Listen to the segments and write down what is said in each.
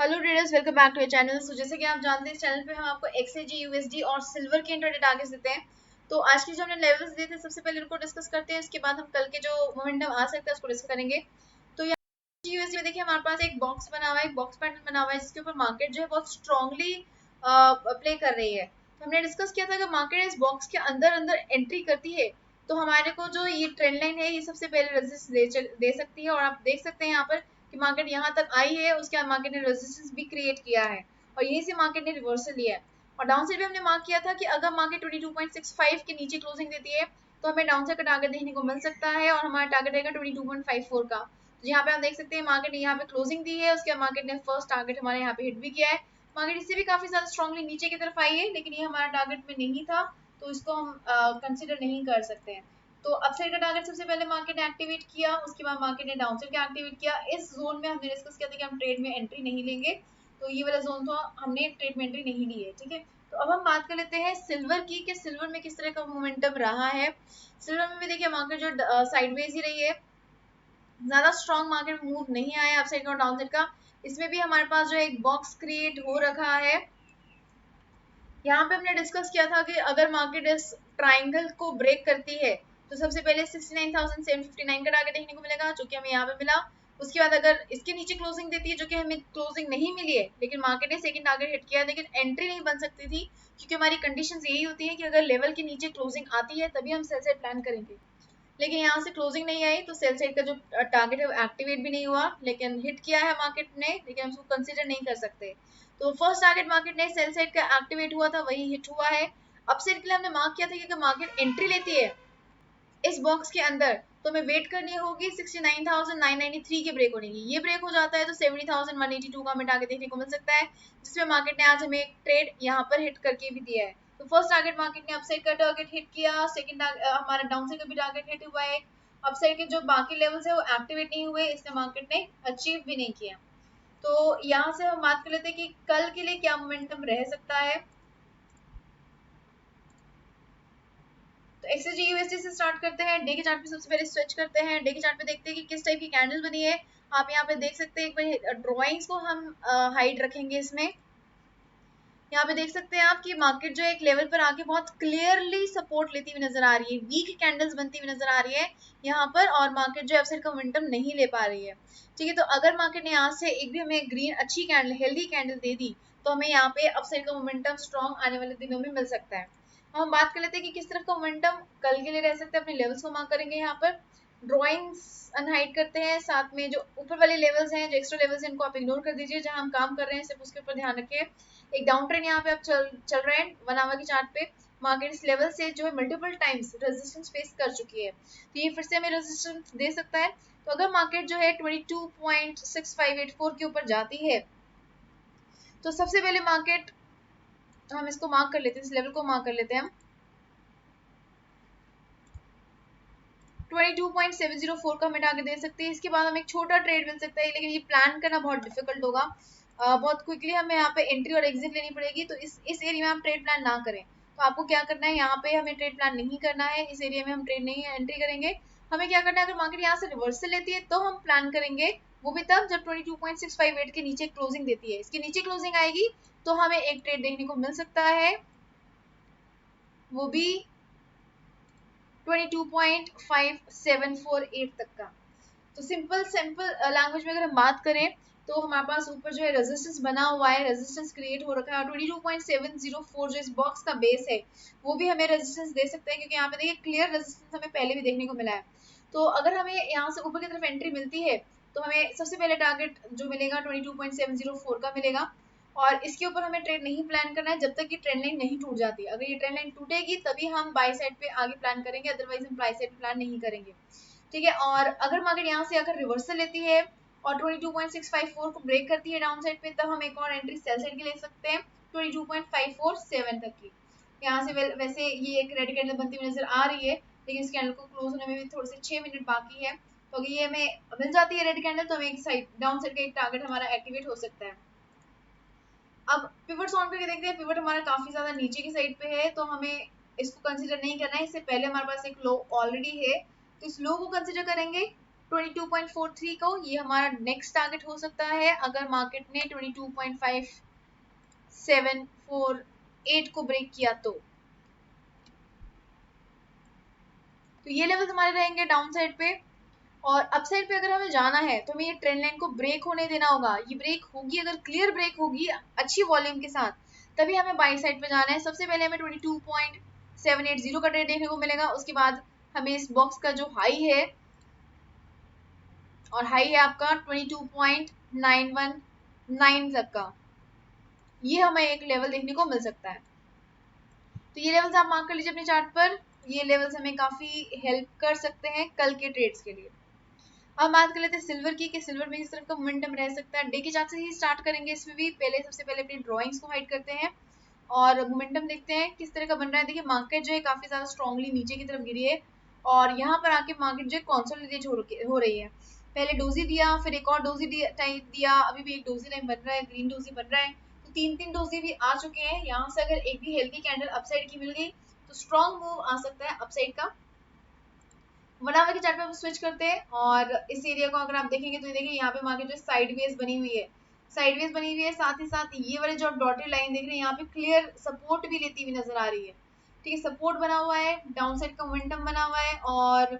Hello traders, welcome back to your channel. So जैसे कि आप जानते हैं, इस चैनल पे हम आपको XAG, USD और सिल्वर के इंट्राडे टारगेट्स देते हैं। तो आज के जो हमने लेवल्स दिए थे, सबसे पहले उनको डिस्कस करते हैं। इसके बाद हम कल के जो मोमेंटम आ सकता है उसको डिस्कस करेंगे। तो यहाँ USD में देखिए हमारे पास एक बॉक्स बना हुआ है, एक बॉक्स पैटर्न बना हुआ है, जिसके ऊपर मार्केट जो है बहुत स्ट्रांगली प्ले कर रही है। तो हमने डिस्कस किया था कि मार्केट इस बॉक्स के अंदर अंदर एंट्री करती है तो हमारे को जो ये ट्रेंड लाइन है, ये सबसे पहले रेजिस्ट दे सकती है। और आप देख सकते हैं यहाँ पर कि मार्केट यहाँ तक आई है, उसके बाद मार्केट ने रेजिस्टेंस भी क्रिएट किया है और यहीं से मार्केट ने रिवर्सल लिया है। और डाउन साइड भी हमने मार्क किया था कि अगर मार्केट 22.65 के नीचे क्लोजिंग देती है तो हमें डाउन साइड का टारगेट देखने को मिल सकता है और हमारा टारगेट रहेगा 22.54 का। तो यहाँ पे आप देख सकते हैं मार्केट ने यहाँ पे क्लोजिंग दी है, उसके बाद मार्केट ने फर्स्ट टारगेट हमारे यहाँ पे हिट भी किया है। मार्केट इससे भी काफी ज्यादा स्ट्रांगली नीचे की तरफ आई है, लेकिन ये हमारा टारगेट में नहीं था, तो इसको हम कंसिडर नहीं कर सकते हैं। तो अपसाइड का टारगेट सबसे पहले मार्केट ने एक्टिवेट किया, उसके बाद मार्केट ने डाउनसाइड का एक्टिवेट किया। इस जोन में हमने डिस्कस किया था कि हम ट्रेड में एंट्री नहीं लेंगे, तो ये वाला जोन था, हमने ट्रेड में एंट्री नहीं ली है। ठीक है, तो अब हम बात कर लेते हैं सिल्वर की कि सिल्वर में किस तरह का मोमेंटम रहा है। सिल्वर में भी देखिए मार्केट जो साइडवेज ही रही है, ज्यादा स्ट्रॉन्ग मार्केट मूव नहीं आया अपसाइड का और डाउनसाइड का। इसमें भी हमारे पास जो एक बॉक्स क्रिएट हो रखा है। यहाँ पे हमने डिस्कस किया था कि अगर मार्केट इस ट्राइंगल को ब्रेक करती है तो सबसे पहले 69,759 का टारगेट देखने को मिलेगा, जो कि हमें यहाँ पे मिला। उसके बाद अगर इसके नीचे क्लोजिंग देती है, जो कि हमें क्लोजिंग नहीं मिली है, लेकिन मार्केट ने सेकंड टारगेट हिट किया है, लेकिन एंट्री नहीं बन सकती थी, क्योंकि हमारी कंडीशंस यही होती है कि अगर लेवल के नीचे क्लोजिंग आती है तभी हम सेल साइड प्लान करेंगे। लेकिन यहाँ से क्लोजिंग नहीं आई तो सेल साइड का जो टारगेट है वो एक्टिवेट भी नहीं हुआ, लेकिन हिट किया है मार्केट ने, लेकिन हम उसको कंसीडर नहीं कर सकते। तो फर्स्ट टारगेट मार्केट ने सेल साइड का एक्टिवेट हुआ था, वही हिट हुआ है। अपसाइड के लिए हमने मार्क किया था कि अगर मार्केट एंट्री लेती है इस बॉक्स के अंदर तो हमें वेट करनी होगी 69,993 के ब्रेक होने की। ये ब्रेक हो जाता है तो 70,182 का हमें टारगेट देखने को मिल सकता है, जिसमें मार्केट ने आज हमें एक ट्रेड यहाँ पर हिट करके भी दिया है। तो फर्स्ट टारगेट मार्केट ने अपसाइड का टारगेट हिट किया, सेकंड हमारा डाउन साइड का भी टारगेट हिट हुआ है। अपसाइड के जो बाकी लेवल्स है वो एक्टिवेट नहीं हुए, इसलिए मार्केट ने अचीव भी नहीं किया। तो यहाँ से हम बात कर लेते हैं कि कल के लिए क्या मोमेंटम रह सकता है। तो XAG USD से स्टार्ट करते हैं। डे के चार्ट पे सबसे पहले स्विच करते हैं। डे के चार्ट पे देखते हैं कि किस टाइप की कैंडल बनी है। आप यहाँ पे देख सकते हैं, एक बार ड्रॉइंग्स को हम हाइड रखेंगे इसमें। यहाँ पे देख सकते हैं आप कि मार्केट जो एक लेवल पर आके बहुत क्लियरली सपोर्ट लेती हुई नजर आ रही है, वीक कैंडल्स बनती हुई नजर आ रही है यहाँ पर, और मार्केट जो अपसाइड का मोमेंटम नहीं ले पा रही है। ठीक है, तो अगर मार्केट ने यहाँ से एक भी हमें ग्रीन अच्छी कैंडल, हेल्दी कैंडल दे दी तो हमें यहाँ पे अपसाइड का मोमेंटम स्ट्रॉन्ग आने वाले दिनों में मिल सकता है। हम बात कर लेते हैं कि किस तरह का मोमेंटम कल के लिए रह सकता है। अपने लेवल्स को मार्क करेंगे, यहाँ पर ड्रॉइंग्स अनहाइड करते हैं, साथ में जो ऊपर वाले लेवल्स हैं, जो एक्स्ट्रा लेवल्स हैं, इनको आप इग्नोर कर दीजिए। जहां हम काम कर रहे हैं सिर्फ उसके ऊपर ध्यान रखिए। एक डाउन ट्रेंड यहाँ पे अब चल रहे हैं 1 आवर की चार्ट पे। मार्केट इस लेवल से जो है मल्टीपल टाइम्स रेजिस्टेंस फेस कर चुकी है, तो ये फिर से हमें रेजिस्टेंस दे सकता है। तो अगर मार्केट जो है 22.6584 के ऊपर जाती है तो सबसे पहले मार्केट, हम इसको मार्क कर लेते हैं, इस लेवल को मार्क कर लेते हैं हम। 22.704 का हमें टारगेट दे सकते हैं। इसके बाद हमें एक छोटा ट्रेड मिल सकता है, लेकिन ये प्लान करना बहुत डिफिकल्ट होगा। बहुत क्विकली हमें यहाँ पे एंट्री और एग्जिट लेनी पड़ेगी, तो इस एरिया में हम ट्रेड प्लान ना करें। तो आपको क्या करना है, यहाँ पे हमें ट्रेड प्लान नहीं करना है, इस एरिया में हम ट्रेड नहीं एंट्री करेंगे। हमें क्या करना है, अगर मार्केट यहाँ से रिवर्सल लेती है तो हम प्लान करेंगे, वो भी तब जब 22.658 के नीचे क्लोजिंग देती है। इसके नीचे क्लोजिंग आएगी तो हमें एक ट्रेड देखने को मिल सकता है, वो भी 22.5748 तक का। तो सिंपल सिंपल लैंग्वेज में अगर हम बात करें तो हमारे पास ऊपर जो है रेजिस्टेंस बना हुआ है, रेजिस्टेंस क्रिएट हो रखा है, और 22.704 जो इस बॉक्स का बेस है वो भी हमें रेजिस्टेंस दे सकता है, क्योंकि यहाँ पे देखिए क्लियर रेजिस्टेंस हमें पहले भी देखने को मिला है। तो अगर हमें यहाँ से ऊपर की तरफ एंट्री मिलती है तो हमें सबसे पहले टारगेट जो मिलेगा 22.704 का मिलेगा, और इसके ऊपर हमें ट्रेड नहीं प्लान करना है जब तक कि ट्रेंड लाइन नहीं टूट जाती। अगर ये ट्रेंड लाइन टूटेगी तभी हम बाय साइड पे आगे प्लान करेंगे, अदरवाइज हम बाय साइड पे प्लान नहीं करेंगे। ठीक है, और अगर मार्केट यहाँ से अगर रिवर्सल लेती है और 22.654 को ब्रेक करती है डाउन साइड पे, तब हम एक और एंट्री सेल साइड की ले सकते हैं 22.547 तक की। यहाँ से वैसे ये एक रेड कैंडल बनती हुई नजर आ रही है, लेकिन इस कैंडल को क्लोज होने में भी थोड़े से 6 मिनट बाकी है। तो अगर ये हमें मिल जाती है रेड कैंडल तो हमें एक साइड डाउन साइड का एक टारगेट हमारा एक्टिवेट हो सकता है। अब पिवट ऑन करके देखते हैं। पिवट हमारा काफी ज्यादा नीचे की साइड पे है, तो हमें इसको कंसीडर नहीं करना है। इससे पहले हमारे पास एक लो ऑलरेडी है, तो इस लो को कंसीडर करेंगे। 22.43 को ये हमारा नेक्स्ट टारगेट हो सकता है अगर मार्केट ने 22.5748 को ब्रेक किया तो ये लेवल्स हमारे रहेंगे डाउन साइड पे। और अप साइड पे अगर हमें जाना है तो हमें ये ट्रेंड लाइन को ब्रेक होने देना होगा। ये ब्रेक होगी, अगर क्लियर ब्रेक होगी अच्छी वॉल्यूम के साथ, तभी हमें बाई साइड पे जाना है। सबसे पहले हमें 22.780 का ट्रेड देखने को मिलेगा। उसके बाद हमें इस बॉक्स का जो हाई है, और हाई है आपका 22.919 तक का, ये हमें एक लेवल देखने को मिल सकता है। तो ये लेवल्स आप मार्क कर लीजिए अपने चार्ट पर। ये लेवल्स हमें काफी हेल्प कर सकते हैं कल के ट्रेड्स के लिए। अब बात कर लेते हैं सिल्वर की, कि सिल्वर में किस तरह का मोमेंटम रह सकता है। डे के चार्ट से ही स्टार्ट करेंगे इसमें भी। सबसे पहले अपनी ड्राइंग्स को हाइड करते हैं और मोमेंटम देखते हैं किस तरह का बन रहा है। देखिए मार्केट जो है काफी ज्यादा स्ट्रांगली नीचे की तरफ गिरी है और यहाँ पर आके मार्केट जो है कंसोलिडेट हो रही है। पहले डोजी दिया, फिर एक और डोजी टाइप दिया, अभी भी एक डोजी लाइन बन रहा है, ग्रीन डोजी बन रहा है। तो तीन डोजी भी आ चुके हैं। यहाँ से अगर एक भी हेल्दी कैंडल अपसाइड की मिल गई तो स्ट्रॉन्ग मूव आ सकता है अपसाइड का। 1 आवर के चार्ट पे हम स्विच करते हैं और इस एरिया को अगर आप देखेंगे तो देखिए यहाँ पे मार्केट जो साइडवेज बनी हुई है, साथ ही साथ ये वाले जो डॉटेड लाइन देख रहे हैं यहाँ पे क्लियर सपोर्ट भी लेती हुई नजर आ रही है। ठीक है, सपोर्ट बना हुआ है, डाउन साइड का मोमेंटम बना हुआ है। और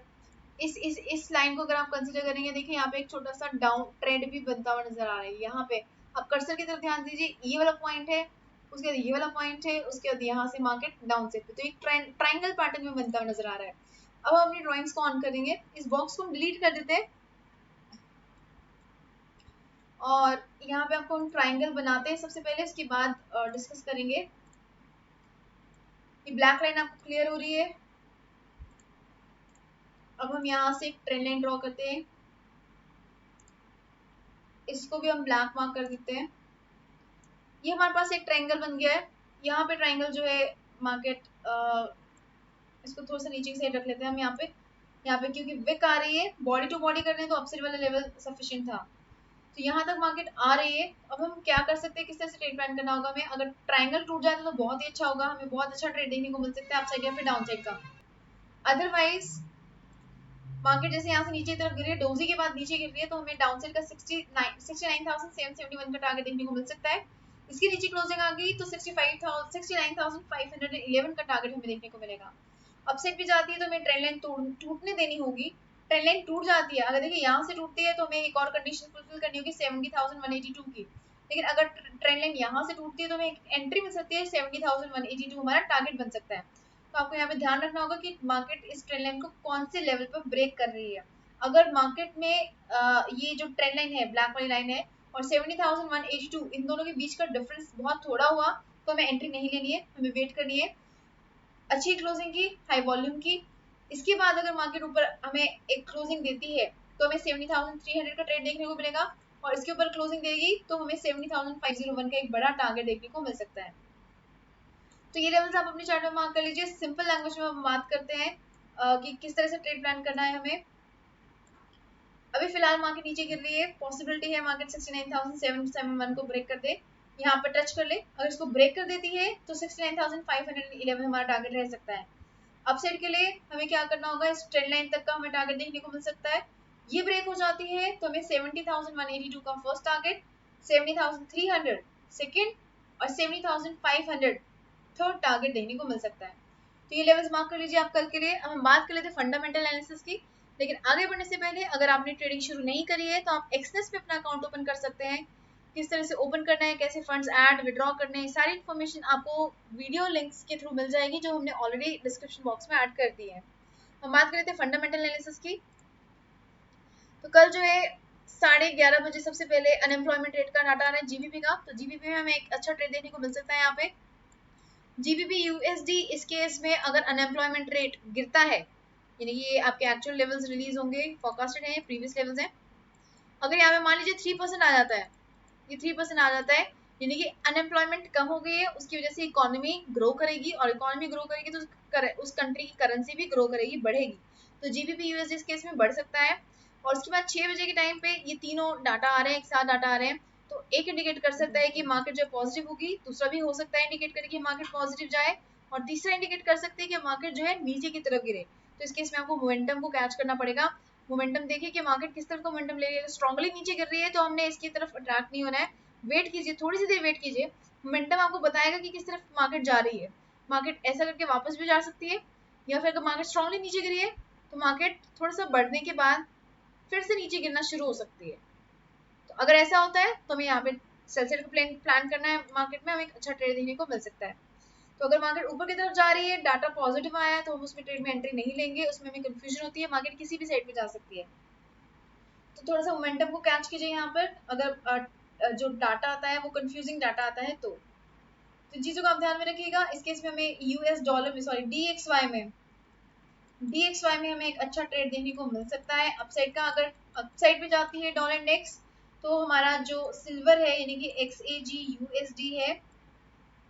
इस लाइन को अगर आप कंसिडर करेंगे, देखिए यहाँ पे एक छोटा सा डाउन ट्रेंड भी बनता हुआ नजर आ रहा है। यहाँ पे आप कर्सर की तरफ ध्यान दीजिए, ये वाला पॉइंट है, उसके बाद ये वाला पॉइंट है, उसके बाद यहाँ से मार्केट डाउन साइड पे, तो एक ट्राइंगल पैटर्न में बनता हुआ नजर आ रहा है। अब हम अपनी ड्राइंग्स को ऑन करेंगे, इस बॉक्स को हम डिलीट कर देते हैं और यहाँ पे आपको हम ट्राइंगल बनाते हैं सबसे पहले, उसके बाद डिस्कस करेंगे। ये ब्लैक लाइन आपको क्लियर हो रही है। अब हम यहाँ से एक ट्रेंड लाइन ड्रॉ करते हैं, इसको भी हम ब्लैक मार्क कर देते हैं। ये हमारे पास एक ट्राइंगल बन गया है। यहाँ पे ट्राइंगल जो है मार्केट इसको थोड़ा सा नीचे की साइड रख लेते हैं हम। यहाँ पे क्योंकि विक आ रही है, बॉडी टू बॉडी कर रहे हैं तो अपसाइड वाला लेवल सफिशिएंट था, तो यहाँ तक मार्केट आ रही है। अब हम क्या कर सकते हैं, किस तरह से ट्रेड प्लान करना होगा हमें। अगर ट्राइंगल टूट जाता है तो बहुत ही अच्छा होगा, हमें बहुत अच्छा ट्रेड देखने को मिल सकता है अपसाइड या फिर डाउन साइड का। अदरवाइज मार्केट जैसे यहाँ से नीचे की तरफ गिरे, डोजी के बाद नीचे गिर रही है, तो हमें डाउन साइड का 69,771 का टारगेट देखने को मिल सकता है। इसकी नीचे क्लोजिंग आ गई तो 69,511 का टारगेट हमें देखने को मिलेगा। अपसाइड भी जाती है तो हमें ट्रेंड लाइन टूटने देनी होगी। ट्रेंड लाइन टूट जाती है, अगर देखिए यहाँ से टूटती है तो हमें एक और कंडीशन फुलफिल करनी होगी 70,182 की। लेकिन अगर ट्रेंड लाइन यहाँ से टूटती है तो हमें एंट्री मिल सकती है 70,182, हमारा टारगेट बन सकता है। तो आपको यहाँ पे ध्यान रखना होगा कि मार्केट इस ट्रेंड लाइन को कौन से लेवल पर ब्रेक कर रही है। अगर मार्केट में ये जो ट्रेंड लाइन है, ब्लैक वाली लाइन है, और 70,182, इन दोनों के बीच का डिफरेंस बहुत थोड़ा हुआ तो हमें एंट्री नहीं लेनी है, हमें वेट करनी है अच्छी क्लोजिंग की, हाई वॉल्यूम की। इसके बाद अगर मार्केट ऊपर हमें एक क्लोजिंग देती है तो हमें 70,300 का ट्रेड देखने को मिलेगा, और इसके ऊपर क्लोजिंग देगी तो हमें 70,501 का एक बड़ा टारगेट देखने को मिल सकता है। तो ये लेवल्स आप अपने चार्ट में मार्क कर लीजिए। सिंपल लैंग्वेज में हम बात करते हैं कि किस तरह से ट्रेड प्लान करना है हमें। अभी फिलहाल मार्केट नीचे गिर रही है, पॉसिबिलिटी है मार्केट 69,771 को ब्रेक कर दे, यहाँ पर टच कर ले। अगर इसको ब्रेक कर देती है तो 69,511 हमारा टारगेट रह सकता है। अपसाइड के लिए हमें क्या करना होगा, इस ट्रेंड लाइन तक का हमें टारगेट देखने को मिल सकता है। ये ब्रेक हो जाती है तो हमें 70,182 का फर्स्ट टारगेट, 70,300 सेकंड और 70,500 थर्ड टारगेट देखने को मिल सकता है। तो ये लेवल्स मार्क कर लीजिए आप कल के लिए। अब हम बात कर लेते हैं फंडामेंटल एनालिसिस की, लेकिन आगे बढ़ने से पहले अगर आपने ट्रेडिंग शुरू नहीं करी है तो आप एक्सनेस पे अपना अकाउंट ओपन कर सकते हैं। किस तरह से ओपन करना है, कैसे फंड्स ऐड विड्रॉ करने हैं, सारी इन्फॉर्मेशन आपको वीडियो लिंक्स के थ्रू मिल जाएगी जो हमने ऑलरेडी डिस्क्रिप्शन बॉक्स में ऐड कर दी है। हम बात कर लेते हैं फंडामेंटल एनालिसिस की। तो कल जो है 11:30 बजे सबसे पहले अनएम्प्लॉयमेंट रेट का डाटा आ रहा है जीबीपी का, तो जीबीपी में हमें एक अच्छा ट्रेड देखने को मिल सकता है। यहाँ पे जीबीपी यूएसडी, इस केस में अगर अनएम्प्लॉयमेंट रेट गिरता है, यानी ये आपके एक्चुअल लेवल्स रिलीज होंगे, फोरकास्टेड है, प्रीवियस लेवल्स हैं, अगर यहाँ पे मान लीजिए 3% आ जाता है, ये 3% आ जाता है, यानी कि अनएम्प्लॉयमेंट कम हो गई है, उसकी वजह से इकोनॉमी ग्रो करेगी, और इकोनॉमी ग्रो करेगी तो उस कंट्री की करेंसी भी ग्रो करेगी, बढ़ेगी। तो जीबीपी यूएसडी इस केस में बढ़ सकता है। और उसके बाद 6 बजे के टाइम पे ये तीनों डाटा आ रहे हैं, एक साथ डाटा आ रहे हैं, तो एक इंडिकेट कर सकता है कि मार्केट जो पॉजिटिव होगी, दूसरा भी हो सकता है इंडिकेट करे कि मार्केट पॉजिटिव जाए, और तीसरा इंडिकेट कर सकते हैं कि मार्केट जो है नीचे की तरफ गिरे। तो इस केस में आपको मोमेंटम को कैच करना पड़ेगा। मोमेंटम देखिए कि मार्केट किस तरफ का मोमेंटम ले रही है। स्ट्रांगली नीचे गिर रही है तो हमने इसकी तरफ अट्रैक्ट नहीं होना है, वेट कीजिए, थोड़ी सी देर वेट कीजिए। मोमेंटम आपको बताएगा कि किस तरफ मार्केट जा रही है। मार्केट ऐसा करके वापस भी जा सकती है, या फिर अगर मार्केट स्ट्रांगली नीचे गिरी है तो मार्केट थोड़ा सा बढ़ने के बाद फिर से नीचे गिरना शुरू हो सकती है। तो अगर ऐसा होता है तो हमें यहाँ पे सेल साइड का प्लान करना है, मार्केट में हमें एक अच्छा ट्रेड देखने को मिल सकता है। तो अगर मार्केट ऊपर की तरफ जा रही है, डाटा पॉजिटिव आया है, तो हम उसमें ट्रेड में एंट्री नहीं लेंगे, उसमें हमें कंफ्यूजन होती है, मार्केट किसी भी साइड पे जा सकती है। तो थोड़ा सा मोमेंटम को कैच कीजिए यहाँ पर, अगर जो डाटा आता है वो कंफ्यूजिंग डाटा आता है तो चीजों को आप ध्यान में रखिएगा। इस केस में हमें यूएस डॉलर में सॉरी डीएक्सवाई में हमें एक अच्छा ट्रेड देखने को मिल सकता है अपसाइड का। अगर अपसाइड पे जाती है डॉलर इंडेक्स तो हमारा जो सिल्वर है यानी कि XAG/USD है,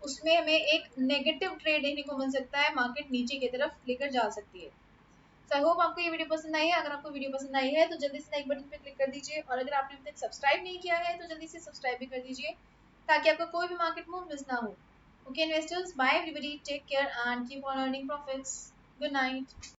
उसमें हमें एक नेगेटिव ट्रेड देखने को मिल सकता है, मार्केट नीचे की तरफ लेकर जा सकती है। सो आई होप आपको ये वीडियो पसंद आई है। अगर आपको वीडियो पसंद आई है तो जल्दी से लाइक बटन पे क्लिक कर दीजिए, और अगर आपने अभी तक सब्सक्राइब नहीं किया है तो जल्दी से सब्सक्राइब भी कर दीजिए ताकि आपका कोई भी मार्केट मूव मिस ना हो। Okay investors, bye everybody, take care and keep on earning profits. Good night.